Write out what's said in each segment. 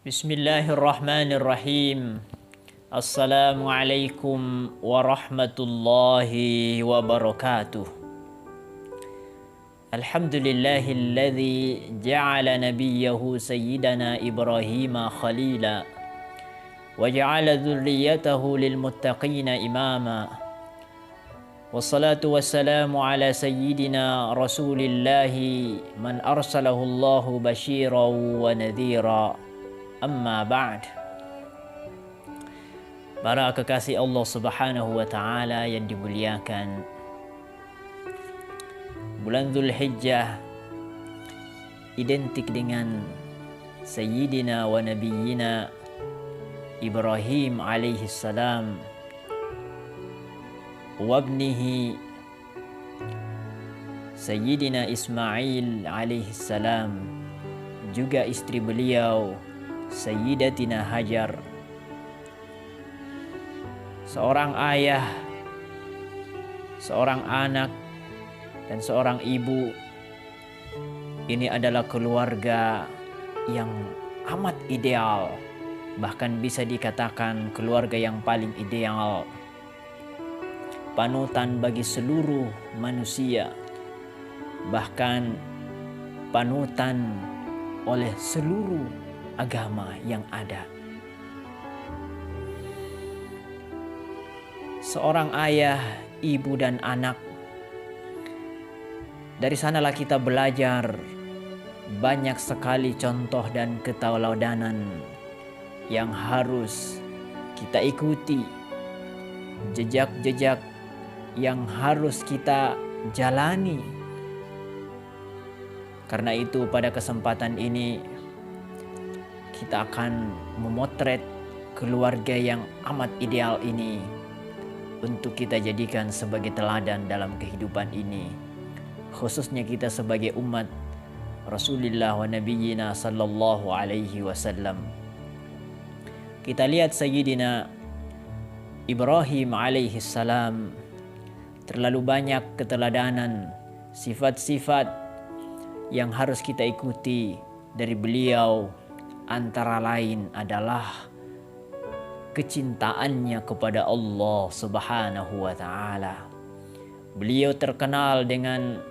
Bismillahirrahmanirrahim. Assalamualaikum warahmatullahi wabarakatuh. Alhamdulillahilladzi ja'ala nabiyyahu sayyidana Ibrahim khalila wa ja'ala dzurriyyatahu lilmuttaqina imama. Wassalatu wassalamu ala sayyidina Rasulillahi man arsalahu Allahu basyiran wa nadhira. Amma ba'd. Para kekasih Allah Subhanahu wa taala yang dimuliakan, bulan Dzulhijjah identik dengan Sayyidina wa Nabiyyina Ibrahim alaihi salam wa ibnihi Sayyidina Ismail alaihi salam, juga istri beliau Sayyidatina Hajar. Seorang ayah, seorang anak, dan seorang ibu, ini adalah keluarga yang amat ideal. Bahkan bisa dikatakan keluarga yang paling ideal, panutan bagi seluruh manusia, bahkan panutan oleh seluruh agama yang ada. Seorang ayah, ibu, dan anak, dari sanalah kita belajar banyak sekali contoh dan ketauladanan yang harus kita ikuti, jejak-jejak yang harus kita jalani. Karena itu pada kesempatan ini kita akan memotret keluarga yang amat ideal ini untuk kita jadikan sebagai teladan dalam kehidupan ini, khususnya kita sebagai umat Rasulullah wa Nabiyyina sallallahu alaihi wasallam. Kita lihat Sayyidina Ibrahim alaihi salam, terlalu banyak keteladanan, sifat-sifat yang harus kita ikuti dari beliau. Antara lain adalah kecintaannya kepada Allah Subhanahu wa taala. Beliau terkenal dengan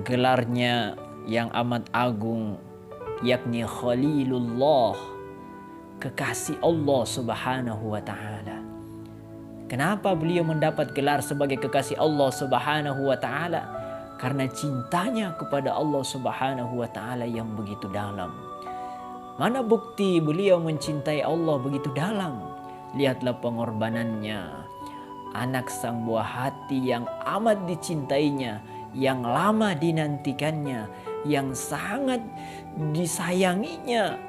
gelarnya yang amat agung, yakni Khalilullah, kekasih Allah Subhanahu wa taala. Kenapa beliau mendapat gelar sebagai kekasih Allah Subhanahu wa taala? Karena cintanya kepada Allah Subhanahu wa taala yang begitu dalam. Mana bukti beliau mencintai Allah begitu dalam? Lihatlah pengorbanannya. Anak sang buah hati yang amat dicintainya, yang lama dinantikannya, yang sangat disayanginya.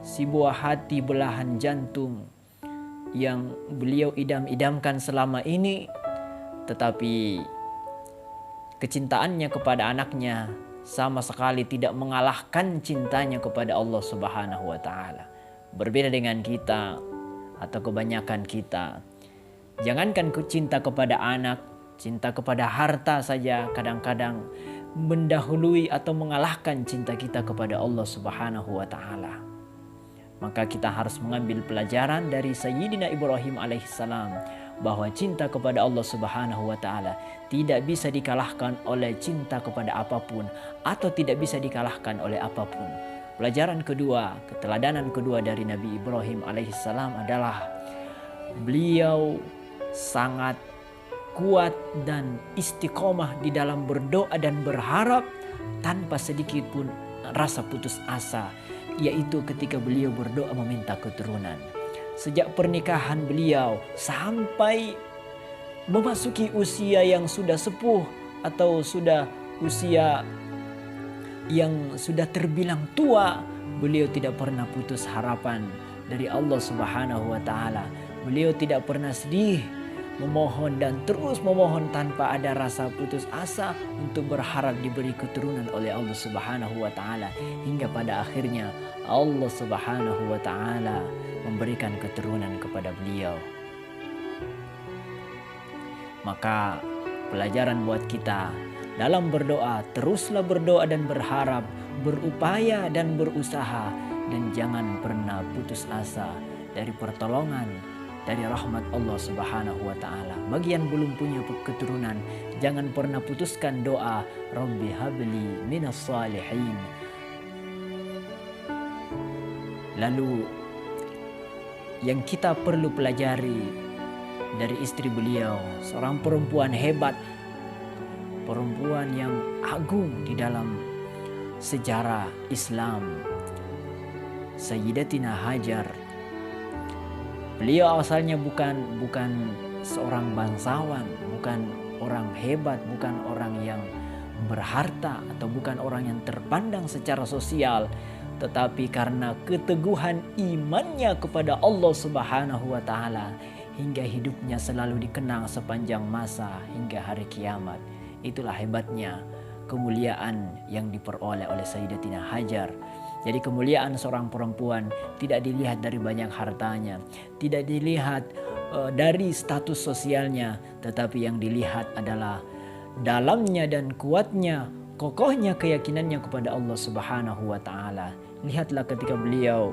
Si buah hati belahan jantung yang beliau idam-idamkan selama ini. Tetapi kecintaannya kepada anaknya sama sekali tidak mengalahkan cintanya kepada Allah Subhanahu wa taala. Berbeda dengan kita atau kebanyakan kita. Jangankan cinta kepada anak, cinta kepada harta saja kadang-kadang mendahului atau mengalahkan cinta kita kepada Allah Subhanahu wa taala. Maka kita harus mengambil pelajaran dari Sayyidina Ibrahim alaihissalam, bahwa cinta kepada Allah Subhanahu wa taala tidak bisa dikalahkan oleh cinta kepada apapun, atau tidak bisa dikalahkan oleh apapun. Pelajaran kedua, keteladanan kedua dari Nabi Ibrahim alaihissalam adalah beliau sangat kuat dan istiqomah di dalam berdoa dan berharap tanpa sedikit pun rasa putus asa, yaitu ketika beliau berdoa meminta keturunan. Sejak pernikahan beliau sampai memasuki usia yang sudah sepuh atau sudah usia yang sudah terbilang tua, beliau tidak pernah putus harapan dari Allah Subhanahu wa taala. Beliau tidak pernah sedih, memohon dan terus memohon tanpa ada rasa putus asa untuk berharap diberi keturunan oleh Allah Subhanahu wa taala, hingga pada akhirnya Allah Subhanahu wa taala memberikan keturunan kepada beliau. Maka pelajaran buat kita dalam berdoa, teruslah berdoa dan berharap, berupaya dan berusaha dan jangan pernah putus asa dari pertolongan, dari rahmat Allah Subhanahu wa taala. Bagi yang belum punya keturunan, jangan pernah putuskan doa, Rabbi habli minas salihin. Lalu yang kita perlu pelajari dari istri beliau, seorang perempuan hebat, perempuan yang agung di dalam sejarah Islam, Sayyidatina Hajar. Beliau asalnya bukan seorang bangsawan, bukan orang hebat, bukan orang yang berharta, atau bukan orang yang terpandang secara sosial, tetapi karena keteguhan imannya kepada Allah Subhanahu wa taala, hingga hidupnya selalu dikenang sepanjang masa hingga hari kiamat. Itulah hebatnya kemuliaan yang diperoleh oleh Sayyidatina Hajar. Jadi kemuliaan seorang perempuan tidak dilihat dari banyak hartanya, tidak dilihat dari status sosialnya, tetapi yang dilihat adalah dalamnya dan kuatnya, kokohnya keyakinannya kepada Allah Subhanahu wa taala. Lihatlah ketika beliau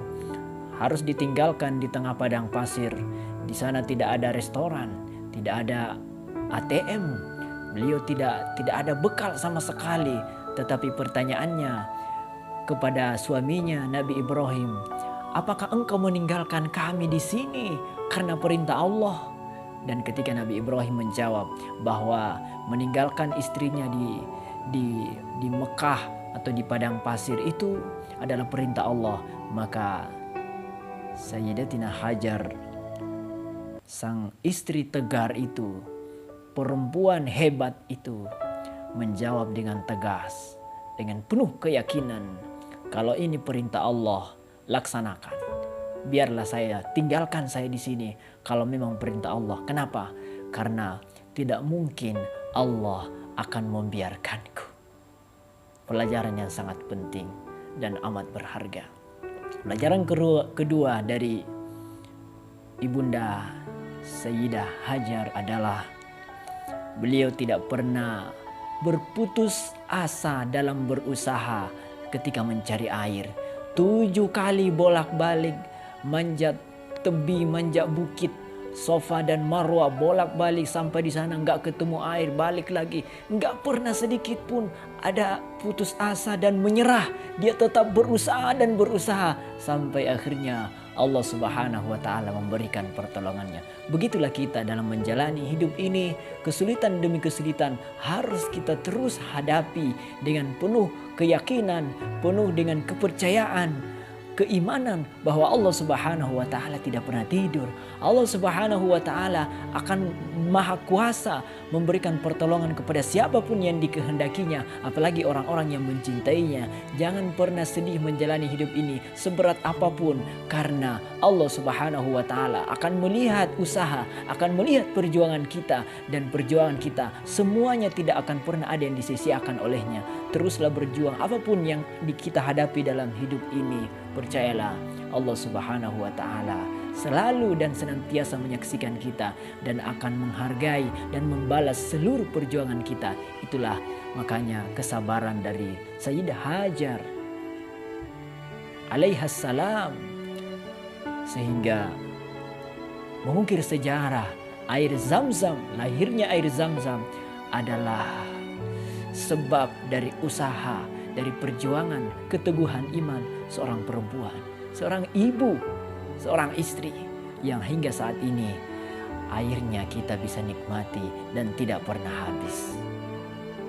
harus ditinggalkan di tengah padang pasir. Di sana tidak ada restoran, tidak ada ATM. Beliau tidak ada bekal sama sekali. Tetapi pertanyaannya kepada suaminya Nabi Ibrahim, apakah engkau meninggalkan kami di sini karena perintah Allah? Dan ketika Nabi Ibrahim menjawab bahwa meninggalkan istrinya di Mekah atau di padang pasir itu adalah perintah Allah, maka Sayyidatina Hajar, sang istri tegar itu, perempuan hebat itu, menjawab dengan tegas, dengan penuh keyakinan, kalau ini perintah Allah, laksanakan. Biarlah tinggalkan saya di sini kalau memang perintah Allah. Kenapa? Karena tidak mungkin Allah akan membiarkanku. Pelajaran yang sangat penting dan amat berharga. Pelajaran kedua dari Ibunda Sayyidah Hajar adalah beliau tidak pernah berputus asa dalam berusaha ketika mencari air. 7 kali bolak-balik manjat tebing, manjat bukit Safa dan Marwah, bolak-balik sampai di sana nggak ketemu air, balik lagi. Nggak pernah sedikit pun ada putus asa dan menyerah. Dia tetap berusaha dan berusaha sampai akhirnya Allah Subhanahu wa taala memberikan pertolongannya. Begitulah kita dalam menjalani hidup ini, kesulitan demi kesulitan harus kita terus hadapi dengan penuh keyakinan, penuh dengan kepercayaan, keimanan bahwa Allah Subhanahu wa taala tidak pernah tidur. Allah Subhanahu wa taala akan maha kuasa memberikan pertolongan kepada siapapun yang dikehendakinya, apalagi orang-orang yang mencintainya. Jangan pernah sedih menjalani hidup ini seberat apapun, karena Allah Subhanahu wa taala akan melihat usaha, akan melihat perjuangan kita, dan perjuangan kita semuanya tidak akan pernah ada yang disia-siakan olehnya. Teruslah berjuang apapun yang kita hadapi dalam hidup ini. Percayalah, Allah Subhanahu wa taala selalu dan senantiasa menyaksikan kita dan akan menghargai dan membalas seluruh perjuangan kita. Itulah makanya kesabaran dari Sayyidah Hajar alaihassalam, sehingga mengukir sejarah air Zam-Zam, lahirnya air Zam-Zam adalah sebab dari usaha, dari perjuangan, keteguhan iman seorang perempuan, seorang ibu, seorang istri yang hingga saat ini airnya kita bisa nikmati dan tidak pernah habis.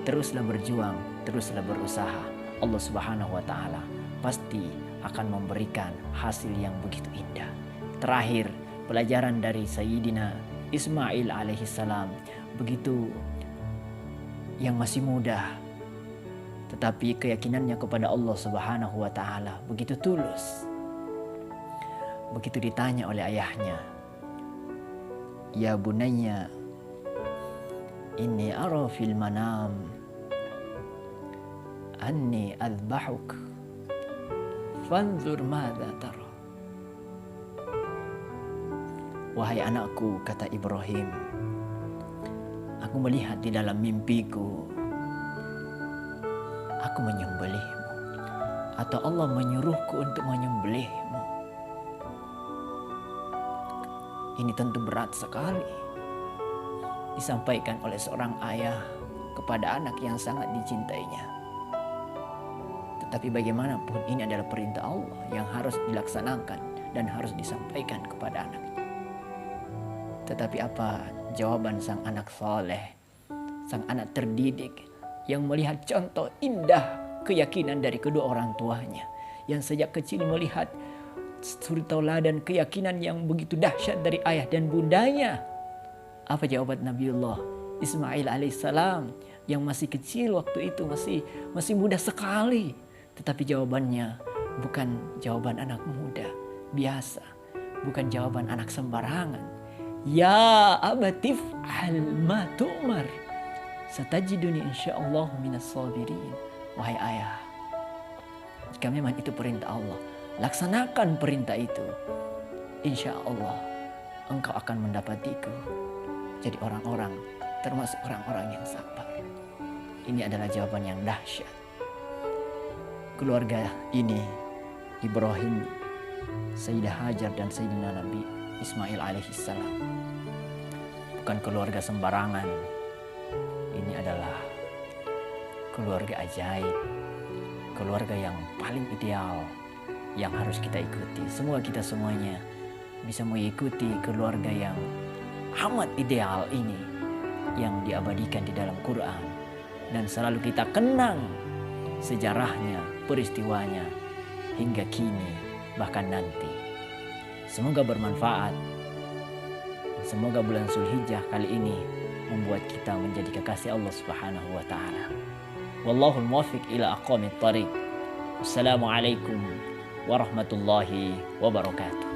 Teruslah berjuang, teruslah berusaha. Allah Subhanahu wa taala pasti akan memberikan hasil yang begitu indah. Terakhir, pelajaran dari Sayyidina Ismail alaihissalam, begitu yang masih muda, tetapi keyakinannya kepada Allah Subhanahu wa taala begitu tulus. Begitu ditanya oleh ayahnya, "Ya bunayya, inni ara fil manam anni adbahuk fanzur madza tara." Wahai anakku, kata Ibrahim, aku melihat di dalam mimpiku aku menyembelihmu. atau Allah menyuruhku untuk menyembelihmu. Ini tentu berat sekali disampaikan oleh seorang ayah kepada anak yang sangat dicintainya. Tetapi bagaimanapun ini adalah perintah Allah yang harus dilaksanakan dan harus disampaikan kepada anaknya. Tetapi apa jawaban sang anak soleh, sang anak terdidik yang melihat contoh indah keyakinan dari kedua orang tuanya, yang sejak kecil melihat suri tauladan keyakinan yang begitu dahsyat dari ayah dan bundanya. Apa jawaban Nabiullah Ismail alaihissalam yang masih kecil waktu itu, masih muda sekali, tetapi jawabannya bukan jawaban anak muda biasa, bukan jawaban anak sembarangan. Ya abatif al ma tu'mar satajiduni insyaallah minas sabirin. Wahai ayah, jika memang itu perintah Allah, laksanakan perintah itu. Insya Allah engkau akan mendapatiku jadi orang-orang, termasuk orang-orang yang sabar. Ini adalah jawaban yang dahsyat. Keluarga ini, Ibrahim, Sayyidah Hajar dan Sayyidina Nabi Ismail alaihissalam, bukan keluarga sembarangan. Ini adalah keluarga ajaib, keluarga yang paling ideal yang harus kita ikuti. Semoga kita semuanya bisa mengikuti keluarga yang amat ideal ini, yang diabadikan di dalam Quran, dan selalu kita kenang sejarahnya, peristiwanya hingga kini bahkan nanti. Semoga bermanfaat. Semoga bulan Zulhijjah kali ini membuat kita menjadi kekasih Allah Subhanahu wa taala. Wallahul muwaffiq ila aqwamit thariq. Wassalamualaikum warahmatullahi wabarakatuh.